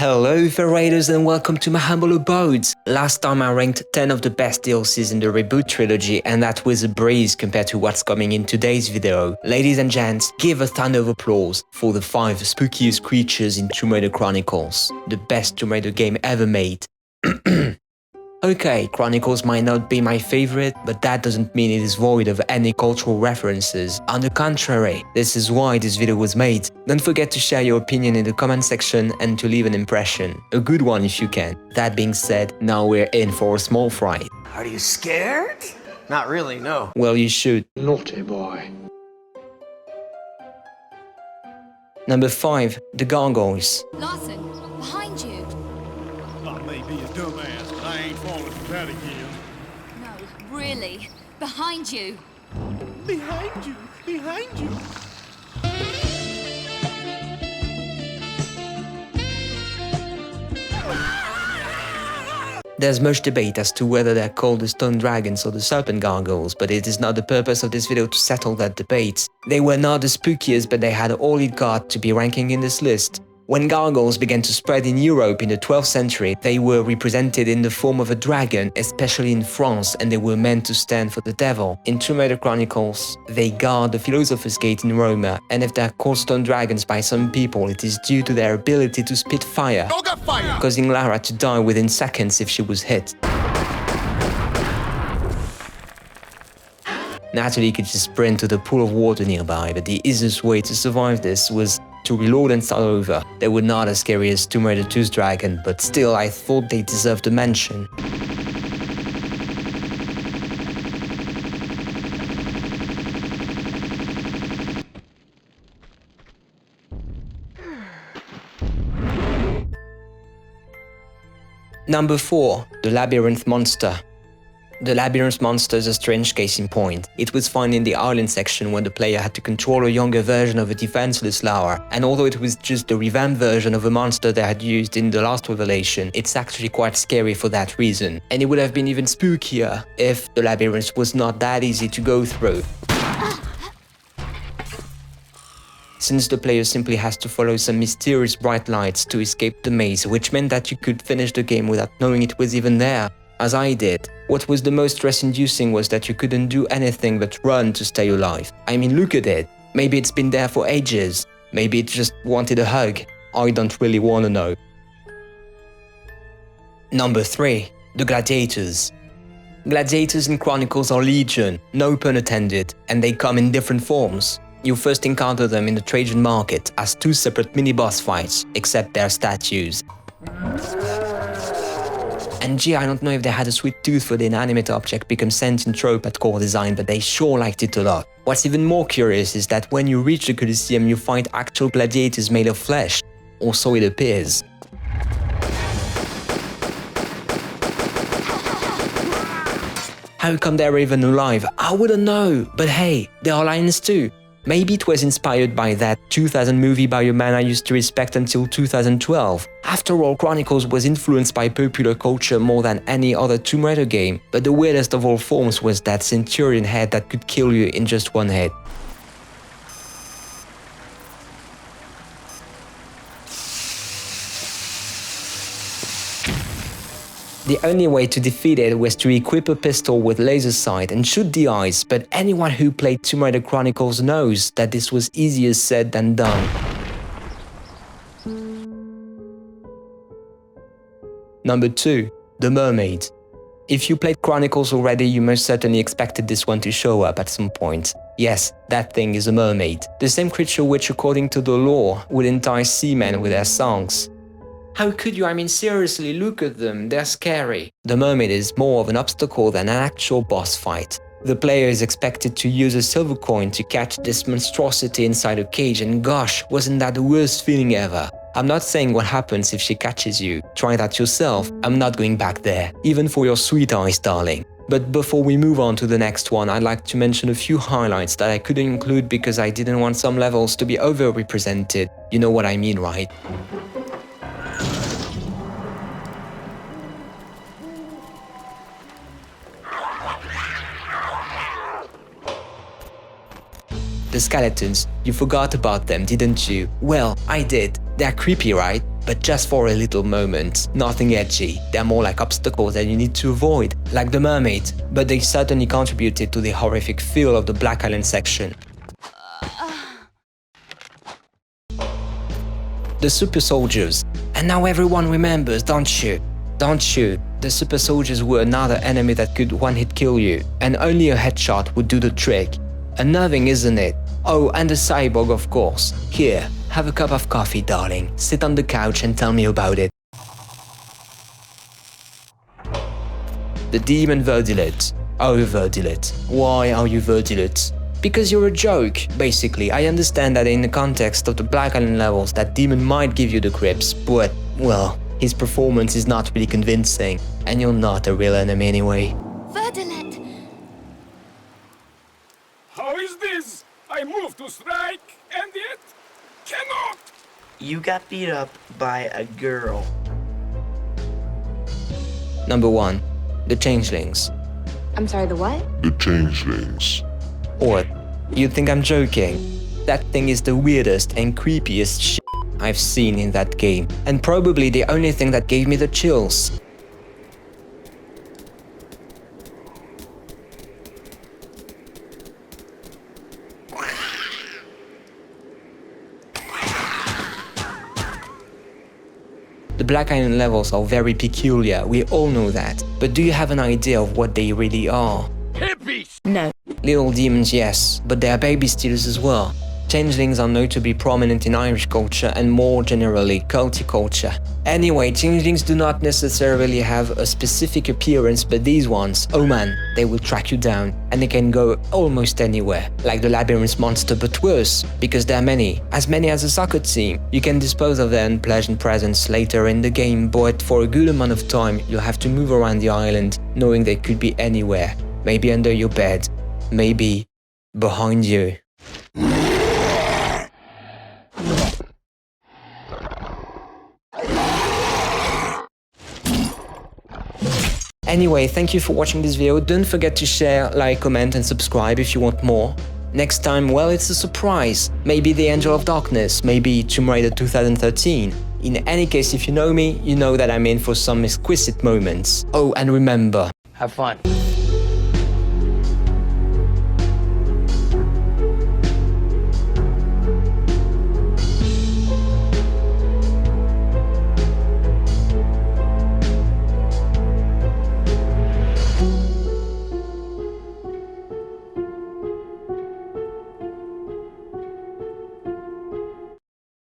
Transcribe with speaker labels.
Speaker 1: Hello Raiders and welcome to my humble abode. Last time I ranked 10 of the best DLCs in the REBOOT trilogy, and that was a breeze compared to what's coming in today's video. Ladies and gents, give a thunder of applause for the 5 spookiest creatures in Tomb Raider Chronicles, the best Tomb Raider game ever made. Okay, Chronicles might not be my favorite, but that doesn't mean it is void of any cultural references. On the contrary, this is why this video was made. Don't forget to share your opinion in the comment section and to leave an impression. A good one if you can. That being said, now we're in for a small fright.
Speaker 2: Are you scared? Not really, no.
Speaker 1: Well, you should.
Speaker 3: Naughty boy.
Speaker 1: Number 5. The Gargoyles.
Speaker 4: Larson, behind you.
Speaker 5: I may be a dumbass, but I ain't falling for that again.
Speaker 4: No, really. Behind you.
Speaker 5: Behind you! Behind you!
Speaker 1: There's much debate as to whether they're called the stone dragons or the serpent gargoyles, but it is not the purpose of this video to settle that debate. They were not the spookiest, but they had all it got to be ranking in this list. When gargoyles began to spread in Europe in the 12th century, they were represented in the form of a dragon, especially in France, and they were meant to stand for the devil. In Tomb Raider Chronicles, they guard the Philosopher's Gate in Rome, and if they're called stone dragons by some people, it is due to their ability to spit fire, causing Lara to die within seconds if she was hit. Natalie could just sprint to the pool of water nearby, but the easiest way to survive this was to reload and start over. They were not as scary as Tomb Raider 2's dragon, but still I thought they deserved a mention. Number 4. The Labyrinth Monster. The Labyrinth monster is a strange case in point. It was found in the island section where the player had to control a younger version of a defenseless Lara, and although it was just the revamped version of a monster they had used in the last revelation, it's actually quite scary for that reason. And it would have been even spookier if the labyrinth was not that easy to go through, since the player simply has to follow some mysterious bright lights to escape the maze, which meant that you could finish the game without knowing it was even there, as I did. What was the most stress-inducing was that you couldn't do anything but run to stay alive. I mean, look at it. Maybe it's been there for ages. Maybe it just wanted a hug. I don't really want to know. Number 3. The Gladiators. Gladiators in Chronicles are legion, no pun intended, and they come in different forms. You first encounter them in the Trajan market as 2 separate mini-boss fights, except they're statues. And gee, I don't know if they had a sweet tooth for the inanimate object become sentient trope at core design, but they sure liked it a lot. What's even more curious is that when you reach the Colosseum you find actual gladiators made of flesh, or so it appears. How come they're even alive? I wouldn't know, but hey, there are lions too. Maybe it was inspired by that 2000 movie by a man I used to respect until 2012. After all, Chronicles was influenced by popular culture more than any other Tomb Raider game, but the weirdest of all forms was that centurion head that could kill you in just one hit. The only way to defeat it was to equip a pistol with laser sight and shoot the eyes, but anyone who played Tomb Raider Chronicles knows that this was easier said than done. Number 2. The Mermaid. If you played Chronicles already, you most certainly expected this one to show up at some point. Yes, that thing is a mermaid. The same creature which, according to the lore, would entice seamen with their songs. How could you? I mean, seriously, look at them, they're scary. The mermaid is more of an obstacle than an actual boss fight. The player is expected to use a silver coin to catch this monstrosity inside a cage, and gosh, wasn't that the worst feeling ever? I'm not saying what happens if she catches you. Try that yourself. I'm not going back there, even for your sweet eyes, darling. But before we move on to the next one, I'd like to mention a few highlights that I couldn't include because I didn't want some levels to be overrepresented. You know what I mean, right? The skeletons, you forgot about them, didn't you? Well, I did. They're creepy, right? but just for a little moment. Nothing edgy, they're more like obstacles that you need to avoid, like the mermaid, but they certainly contributed to the horrific feel of the Black Island section. The super soldiers. And now everyone remembers, don't you? Don't you? The super soldiers were another enemy that could one-hit kill you, and only a headshot would do the trick. Unnerving, isn't it? Oh, and the cyborg, of course. Here, have a cup of coffee, darling. Sit on the couch and tell me about it. The demon Verdilet. Oh, Verdilet. Why are you Verdilet? Because you're a joke, basically. I understand that in the context of the Black Island levels, that demon might give you the creeps, but, well, his performance is not really convincing, and you're not a real enemy anyway.
Speaker 4: Verdilet!
Speaker 5: How is this? I move to strike, and yet cannot!
Speaker 3: You got beat up by a girl.
Speaker 1: Number 1. The changelings.
Speaker 6: I'm sorry, the what?
Speaker 7: The changelings.
Speaker 1: What? You think I'm joking? That thing is the weirdest and creepiest shit I've seen in that game, and probably the only thing that gave me the chills. The Black Island levels are very peculiar, we all know that, but do you have an idea of what they really are?
Speaker 5: Hippies!
Speaker 6: No.
Speaker 1: Little demons, yes, but they are baby stealers as well. Changelings are known to be prominent in Irish culture and more generally Celtic culture. Anyway, changelings do not necessarily have a specific appearance, but these ones, oh man, they will track you down, and they can go almost anywhere, like the labyrinth monster, but worse, because there are many as a soccer team. You can dispose of their unpleasant presence later in the game, but for a good amount of time, you'll have to move around the island, knowing they could be anywhere. Maybe under your bed, maybe behind you. Anyway, thank you for watching this video. Don't forget to share, like, comment and subscribe if you want more. Next time, well, it's a surprise. Maybe the Angel of Darkness, maybe Tomb Raider 2013. In any case, if you know me, you know that I'm in for some exquisite moments. Oh, and remember,
Speaker 2: Have fun.